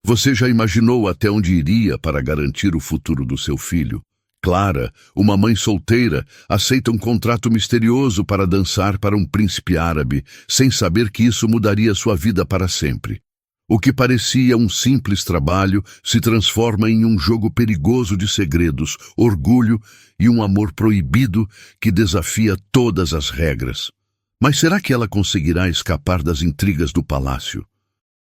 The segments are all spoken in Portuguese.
Você já imaginou até onde iria para garantir o futuro do seu filho? Clara, uma mãe solteira, aceita um contrato misterioso para dançar para um príncipe árabe, sem saber que isso mudaria sua vida para sempre. O que parecia um simples trabalho se transforma em um jogo perigoso de segredos, orgulho e um amor proibido que desafia todas as regras. Mas será que ela conseguirá escapar das intrigas do palácio?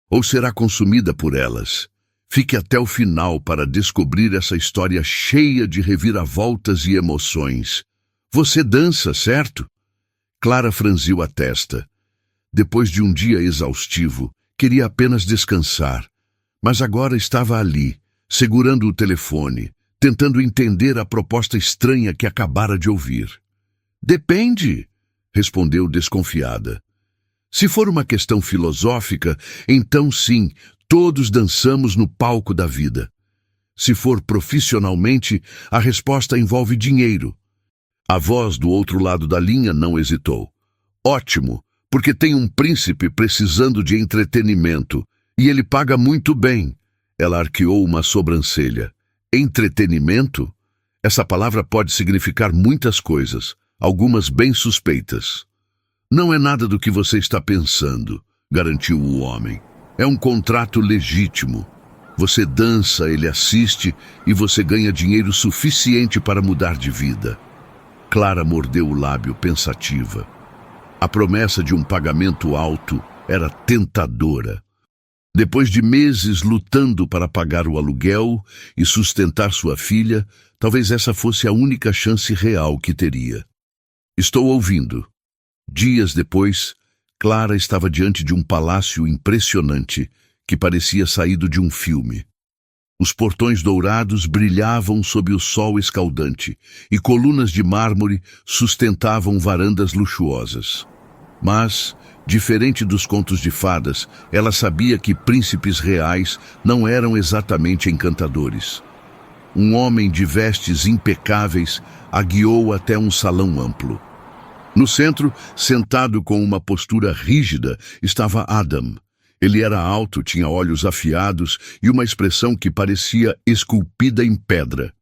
Ou será consumida por elas? Fique até o final para descobrir essa história cheia de reviravoltas e emoções. Você dança, certo? Clara franziu a testa. Depois de um dia exaustivo, queria apenas descansar. Mas agora estava ali, segurando o telefone, tentando entender a proposta estranha que acabara de ouvir. Depende, respondeu desconfiada. Se for uma questão filosófica, então sim, todos dançamos no palco da vida. Se for profissionalmente, a resposta envolve dinheiro. A voz do outro lado da linha não hesitou. Ótimo, porque tem um príncipe precisando de entretenimento, e ele paga muito bem. Ela arqueou uma sobrancelha. Entretenimento? Essa palavra pode significar muitas coisas, algumas bem suspeitas. Não é nada do que você está pensando, garantiu o homem. É um contrato legítimo. Você dança, ele assiste e você ganha dinheiro suficiente para mudar de vida. Clara mordeu o lábio pensativa. A promessa de um pagamento alto era tentadora. Depois de meses lutando para pagar o aluguel e sustentar sua filha, talvez essa fosse a única chance real que teria. Estou ouvindo. Dias depois, Clara estava diante de um palácio impressionante que parecia saído de um filme. Os portões dourados brilhavam sob o sol escaldante e colunas de mármore sustentavam varandas luxuosas. Mas, diferente dos contos de fadas, ela sabia que príncipes reais não eram exatamente encantadores. Um homem de vestes impecáveis a guiou até um salão amplo. No centro, sentado com uma postura rígida, estava Adam. Ele era alto, tinha olhos afiados e uma expressão que parecia esculpida em pedra.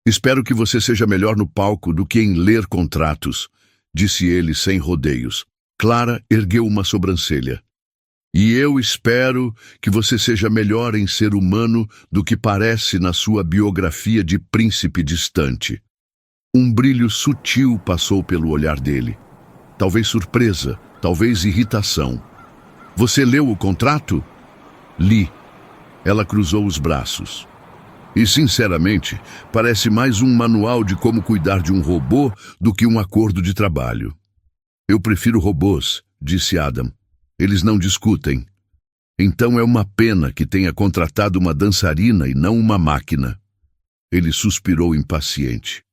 Espero que você seja melhor no palco do que em ler contratos, disse ele sem rodeios. Clara ergueu uma sobrancelha. E eu espero que você seja melhor em ser humano do que parece na sua biografia de príncipe distante. Um brilho sutil passou pelo olhar dele. Talvez surpresa, talvez irritação. Você leu o contrato? Li. Ela cruzou os braços. E, sinceramente, parece mais um manual de como cuidar de um robô do que um acordo de trabalho. Eu prefiro robôs, disse Adam. Eles não discutem. Então é uma pena que tenha contratado uma dançarina e não uma máquina. Ele suspirou impaciente.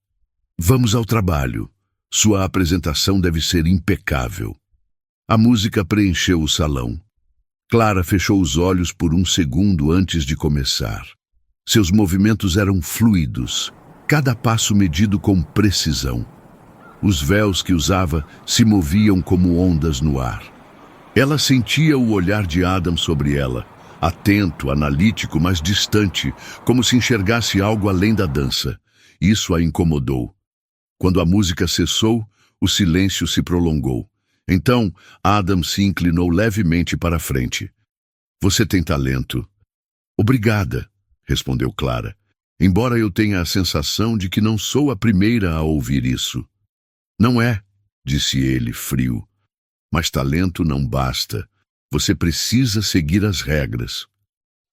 Vamos ao trabalho. Sua apresentação deve ser impecável. A música preencheu o salão. Clara fechou os olhos por um segundo antes de começar. Seus movimentos eram fluidos, cada passo medido com precisão. Os véus que usava se moviam como ondas no ar. Ela sentia o olhar de Adam sobre ela, atento, analítico, mas distante, como se enxergasse algo além da dança. Isso a incomodou. Quando a música cessou, o silêncio se prolongou. Então, Adam se inclinou levemente para a frente. Você tem talento. Obrigada, respondeu Clara, embora eu tenha a sensação de que não sou a primeira a ouvir isso. Não é, disse ele, frio. Mas talento não basta. Você precisa seguir as regras.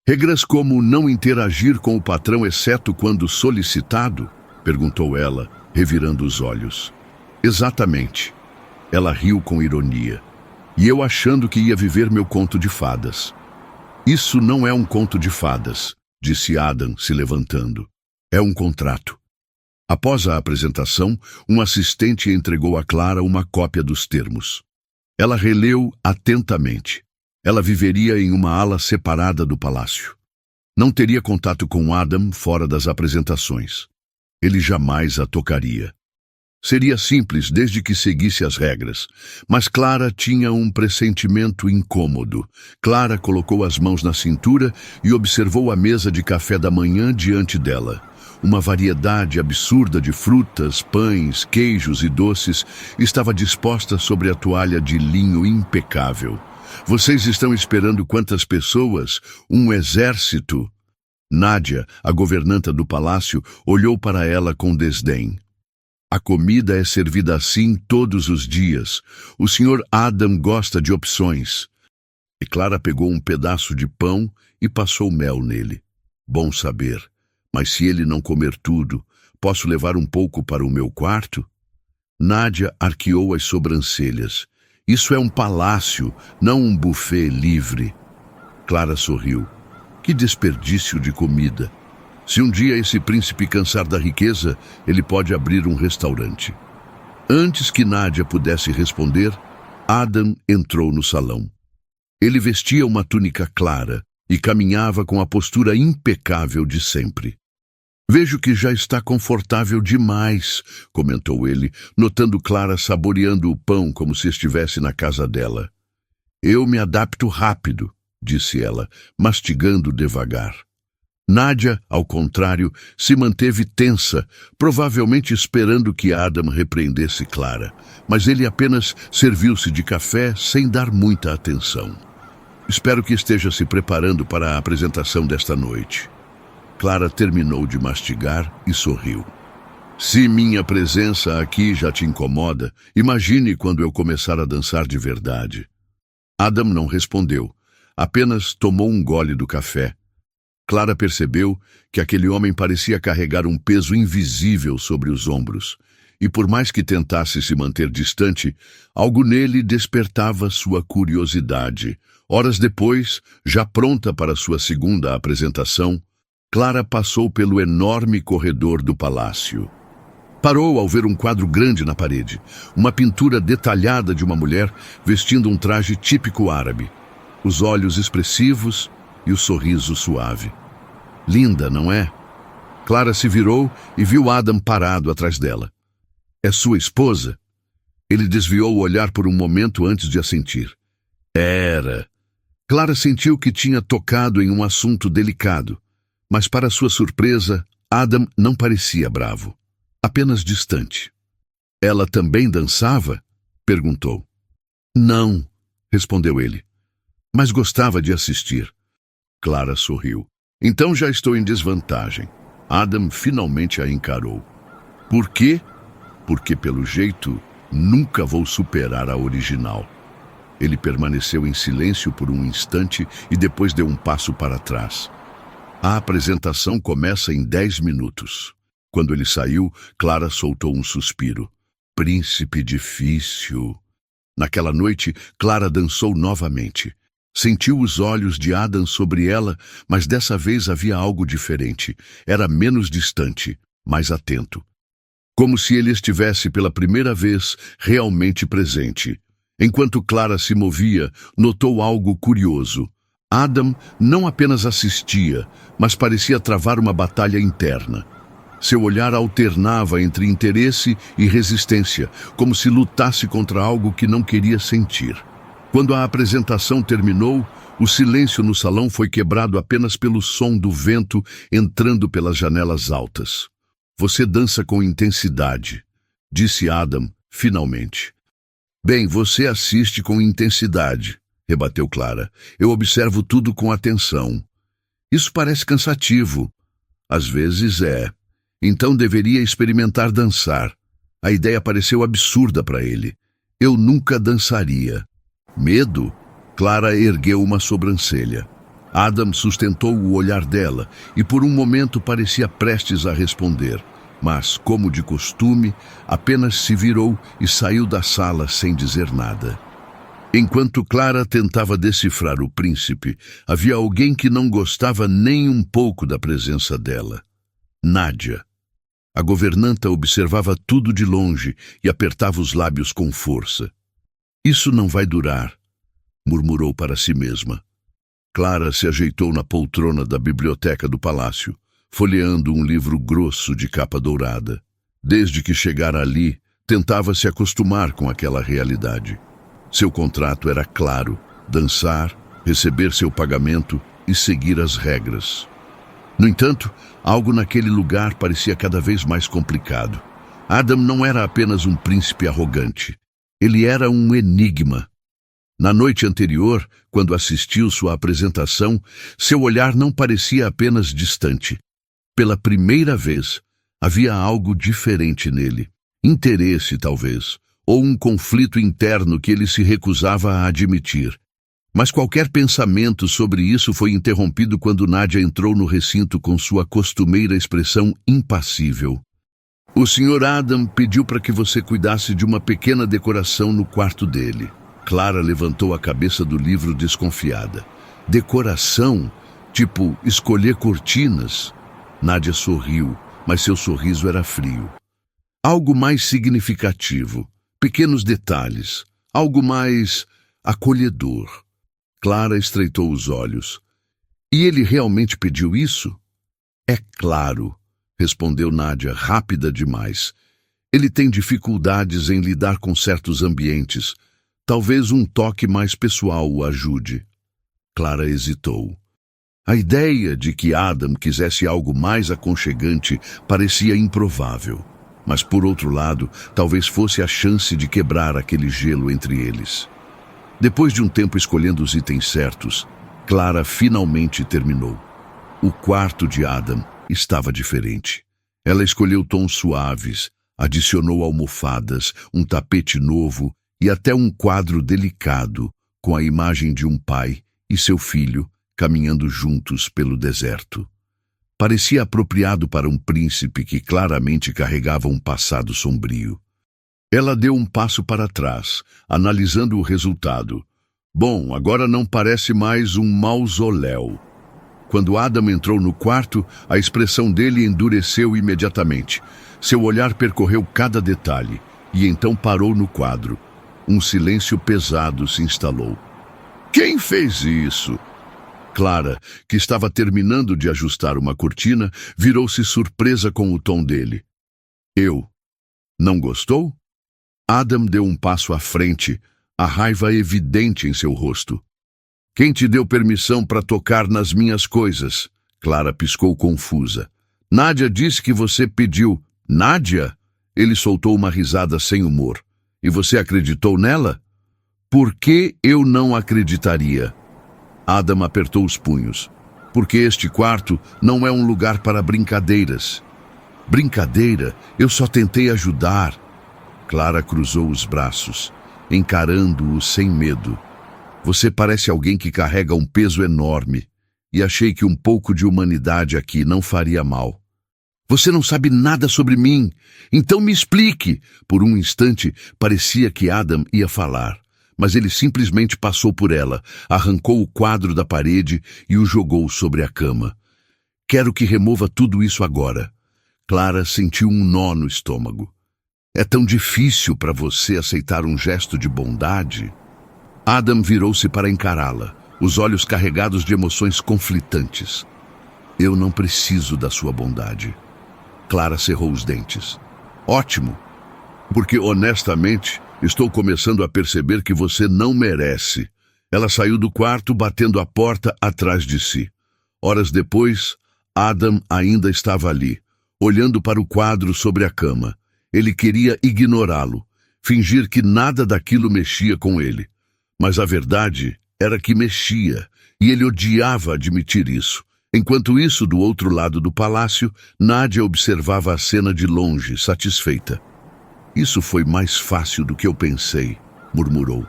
Regras como não interagir com o patrão exceto quando solicitado? Perguntou ela, revirando os olhos. Exatamente. Ela riu com ironia. E eu achando que ia viver meu conto de fadas. Isso não é um conto de fadas, disse Adam, se levantando. É um contrato. Após a apresentação, um assistente entregou a Clara uma cópia dos termos. Ela releu atentamente. Ela viveria em uma ala separada do palácio. Não teria contato com Adam fora das apresentações. Ele jamais a tocaria. Seria simples desde que seguisse as regras. Mas Clara tinha um pressentimento incômodo. Clara colocou as mãos na cintura e observou a mesa de café da manhã diante dela. Uma variedade absurda de frutas, pães, queijos e doces estava disposta sobre a toalha de linho impecável. Vocês estão esperando quantas pessoas? Um exército? Nádia, a governanta do palácio, olhou para ela com desdém. A comida é servida assim todos os dias. O Sr. Adam gosta de opções. E Clara pegou um pedaço de pão e passou mel nele. Bom saber. Mas se ele não comer tudo, posso levar um pouco para o meu quarto? Nádia arqueou as sobrancelhas. Isso é um palácio, não um buffet livre. Clara sorriu. Que desperdício de comida. Se um dia esse príncipe cansar da riqueza, ele pode abrir um restaurante. Antes que Nádia pudesse responder, Adam entrou no salão. Ele vestia uma túnica clara e caminhava com a postura impecável de sempre. Vejo que já está confortável demais, comentou ele, notando Clara saboreando o pão como se estivesse na casa dela. Eu me adapto rápido, disse ela, mastigando devagar. Nádia, ao contrário, se manteve tensa, provavelmente esperando que Adam repreendesse Clara, mas ele apenas serviu-se de café sem dar muita atenção. Espero que esteja se preparando para a apresentação desta noite. Clara terminou de mastigar e sorriu. Se minha presença aqui já te incomoda, imagine quando eu começar a dançar de verdade. Adam não respondeu, apenas tomou um gole do café. Clara percebeu que aquele homem parecia carregar um peso invisível sobre os ombros, e por mais que tentasse se manter distante, algo nele despertava sua curiosidade. Horas depois, já pronta para sua segunda apresentação, Clara passou pelo enorme corredor do palácio. Parou ao ver um quadro grande na parede, uma pintura detalhada de uma mulher vestindo um traje típico árabe, os olhos expressivos e o sorriso suave. Linda, não é? Clara se virou e viu Adam parado atrás dela. É sua esposa? Ele desviou o olhar por um momento antes de assentir. Era. Clara sentiu que tinha tocado em um assunto delicado, mas para sua surpresa, Adam não parecia bravo, apenas distante. Ela também dançava? Perguntou. Não, respondeu ele, mas gostava de assistir. Clara sorriu. Então já estou em desvantagem. Adam finalmente a encarou. Por quê? Porque, pelo jeito, nunca vou superar a original. Ele permaneceu em silêncio por um instante e depois deu um passo para trás. A apresentação começa em 10 minutos. Quando ele saiu, Clara soltou um suspiro. Príncipe difícil. Naquela noite, Clara dançou novamente. Sentiu os olhos de Adam sobre ela, mas dessa vez havia algo diferente. Era menos distante, mais atento. Como se ele estivesse pela primeira vez realmente presente. Enquanto Clara se movia, notou algo curioso. Adam não apenas assistia, mas parecia travar uma batalha interna. Seu olhar alternava entre interesse e resistência, como se lutasse contra algo que não queria sentir. Quando a apresentação terminou, o silêncio no salão foi quebrado apenas pelo som do vento entrando pelas janelas altas. Você dança com intensidade, disse Adam, finalmente. Bem, você assiste com intensidade, rebateu Clara. Eu observo tudo com atenção. Isso parece cansativo. Às vezes é. Então deveria experimentar dançar. A ideia pareceu absurda para ele. Eu nunca dançaria. Medo? Clara ergueu uma sobrancelha. Adam sustentou o olhar dela e por um momento parecia prestes a responder, mas, como de costume, apenas se virou e saiu da sala sem dizer nada. Enquanto Clara tentava decifrar o príncipe, havia alguém que não gostava nem um pouco da presença dela. Nádia. A governanta observava tudo de longe e apertava os lábios com força. Isso não vai durar, murmurou para si mesma. Clara se ajeitou na poltrona da biblioteca do palácio, folheando um livro grosso de capa dourada. Desde que chegara ali, tentava se acostumar com aquela realidade. Seu contrato era claro: dançar, receber seu pagamento e seguir as regras. No entanto, algo naquele lugar parecia cada vez mais complicado. Adam não era apenas um príncipe arrogante. Ele era um enigma. Na noite anterior, quando assistiu sua apresentação, seu olhar não parecia apenas distante. Pela primeira vez, havia algo diferente nele. Interesse, talvez, ou um conflito interno que ele se recusava a admitir. Mas qualquer pensamento sobre isso foi interrompido quando Nadia entrou no recinto com sua costumeira expressão impassível. O Sr. Adam pediu para que você cuidasse de uma pequena decoração no quarto dele. Clara levantou a cabeça do livro desconfiada. Decoração? Tipo, escolher cortinas? Nadia sorriu, mas seu sorriso era frio. Algo mais significativo, pequenos detalhes, algo mais acolhedor. Clara estreitou os olhos. E ele realmente pediu isso? É claro, respondeu Nadia, rápida demais. Ele tem dificuldades em lidar com certos ambientes. Talvez um toque mais pessoal o ajude. Clara hesitou. A ideia de que Adam quisesse algo mais aconchegante parecia improvável. Mas, por outro lado, talvez fosse a chance de quebrar aquele gelo entre eles. Depois de um tempo escolhendo os itens certos, Clara finalmente terminou. O quarto de Adam estava diferente. Ela escolheu tons suaves, adicionou almofadas, um tapete novo e até um quadro delicado com a imagem de um pai e seu filho caminhando juntos pelo deserto. Parecia apropriado para um príncipe que claramente carregava um passado sombrio. Ela deu um passo para trás, analisando o resultado. Bom, agora não parece mais um mausoléu. Quando Adam entrou no quarto, a expressão dele endureceu imediatamente. Seu olhar percorreu cada detalhe, e então parou no quadro. Um silêncio pesado se instalou. Quem fez isso? Clara, que estava terminando de ajustar uma cortina, virou-se surpresa com o tom dele. Eu. Não gostou? Adam deu um passo à frente, a raiva evidente em seu rosto. Quem te deu permissão para tocar nas minhas coisas? Clara piscou confusa. Nadia disse que você pediu. Nadia? Ele soltou uma risada sem humor. E você acreditou nela? Por que eu não acreditaria? Adam apertou os punhos. Porque este quarto não é um lugar para brincadeiras. Brincadeira? Eu só tentei ajudar. Clara cruzou os braços, encarando-o sem medo. Você parece alguém que carrega um peso enorme, e achei que um pouco de humanidade aqui não faria mal. Você não sabe nada sobre mim, então me explique. Por um instante, parecia que Adam ia falar, mas ele simplesmente passou por ela, arrancou o quadro da parede e o jogou sobre a cama. Quero que remova tudo isso agora. Clara sentiu um nó no estômago. É tão difícil para você aceitar um gesto de bondade? Adam virou-se para encará-la, os olhos carregados de emoções conflitantes. Eu não preciso da sua bondade. Clara cerrou os dentes. Ótimo, porque honestamente estou começando a perceber que você não merece. Ela saiu do quarto batendo a porta atrás de si. Horas depois, Adam ainda estava ali, olhando para o quadro sobre a cama. Ele queria ignorá-lo, fingir que nada daquilo mexia com ele. Mas a verdade era que mexia, e ele odiava admitir isso. Enquanto isso, do outro lado do palácio, Nadia observava a cena de longe, satisfeita. Isso foi mais fácil do que eu pensei, murmurou.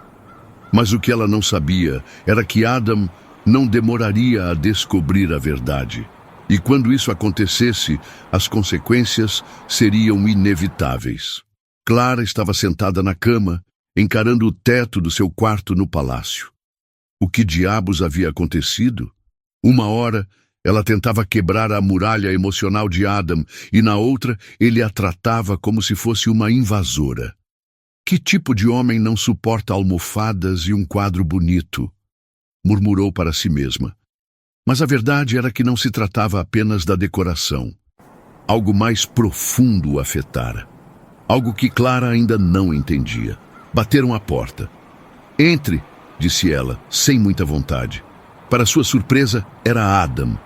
Mas o que ela não sabia era que Adam não demoraria a descobrir a verdade. E quando isso acontecesse, as consequências seriam inevitáveis. Clara estava sentada na cama, encarando o teto do seu quarto no palácio. O que diabos havia acontecido? Uma hora, ela tentava quebrar a muralha emocional de Adam, e na outra, ele a tratava como se fosse uma invasora. Que tipo de homem não suporta almofadas e um quadro bonito? Murmurou para si mesma. Mas a verdade era que não se tratava apenas da decoração. Algo mais profundo o afetara. Algo que Clara ainda não entendia. Bateram à porta. Entre, disse ela, sem muita vontade. Para sua surpresa, era Adam.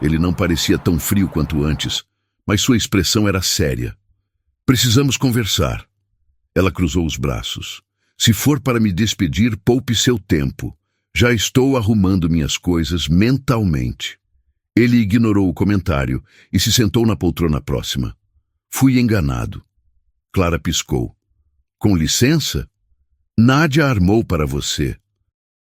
Ele não parecia tão frio quanto antes, mas sua expressão era séria. Precisamos conversar. Ela cruzou os braços. Se for para me despedir, poupe seu tempo. Já estou arrumando minhas coisas mentalmente. Ele ignorou o comentário e se sentou na poltrona próxima. Fui enganado. Clara piscou. Com licença? Nádia armou para você.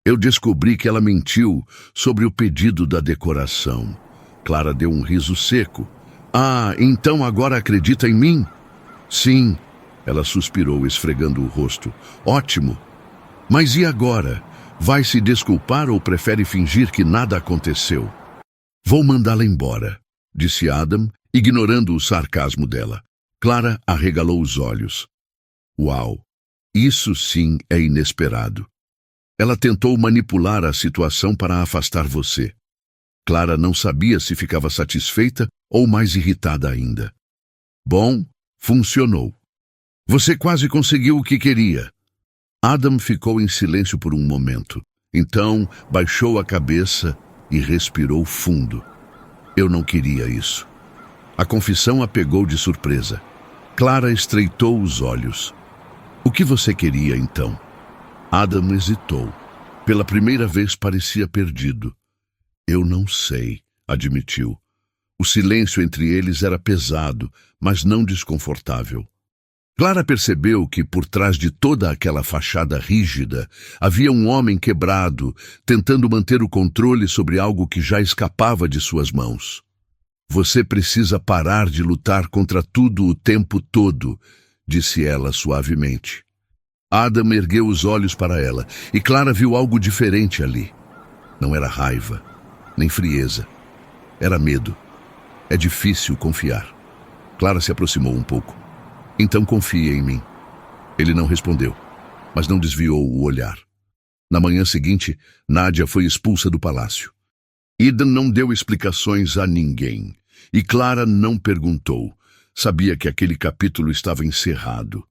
Eu descobri que ela mentiu sobre o pedido da decoração. Clara deu um riso seco. Ah, então agora acredita em mim? Sim. Ela suspirou, esfregando o rosto. Ótimo. Mas e agora? Vai se desculpar ou prefere fingir que nada aconteceu? Vou mandá-la embora, disse Adam, ignorando o sarcasmo dela. Clara arregalou os olhos. Uau, isso sim é inesperado. Ela tentou manipular a situação para afastar você. Clara não sabia se ficava satisfeita ou mais irritada ainda. Bom, funcionou. Você quase conseguiu o que queria. Adam ficou em silêncio por um momento. Então, baixou a cabeça e respirou fundo. Eu não queria isso. A confissão a pegou de surpresa. Clara estreitou os olhos. O que você queria, então? Adam hesitou. Pela primeira vez parecia perdido. Eu não sei, admitiu. O silêncio entre eles era pesado, mas não desconfortável. Clara percebeu que, por trás de toda aquela fachada rígida, havia um homem quebrado, tentando manter o controle sobre algo que já escapava de suas mãos. Você precisa parar de lutar contra tudo o tempo todo, disse ela suavemente. Adam ergueu os olhos para ela, e Clara viu algo diferente ali. Não era raiva, nem frieza. Era medo. É difícil confiar. Clara se aproximou um pouco. Então confie em mim. Ele não respondeu, mas não desviou o olhar. Na manhã seguinte, Nádia foi expulsa do palácio. Eden não deu explicações a ninguém, e Clara não perguntou. Sabia que aquele capítulo estava encerrado.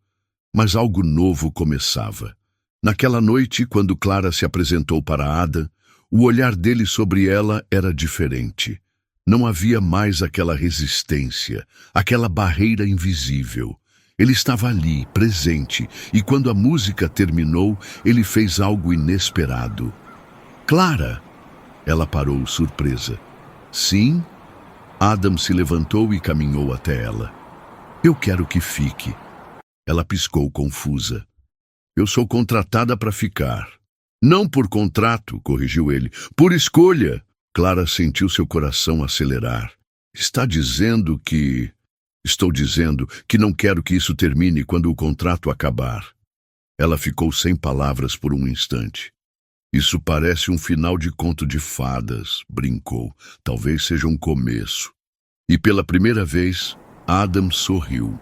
Mas algo novo começava. Naquela noite, quando Clara se apresentou para Adam, o olhar dele sobre ela era diferente. Não havia mais aquela resistência, aquela barreira invisível. Ele estava ali, presente, e quando a música terminou, ele fez algo inesperado. Clara! Ela parou, surpresa. Sim? Adam se levantou e caminhou até ela. Eu quero que fique. Ela piscou, confusa. Eu sou contratada para ficar. Não por contrato, corrigiu ele. Por escolha. Clara sentiu seu coração acelerar. Está dizendo que... Estou dizendo que não quero que isso termine quando o contrato acabar. Ela ficou sem palavras por um instante. Isso parece um final de conto de fadas, brincou. Talvez seja um começo. E pela primeira vez, Adam sorriu.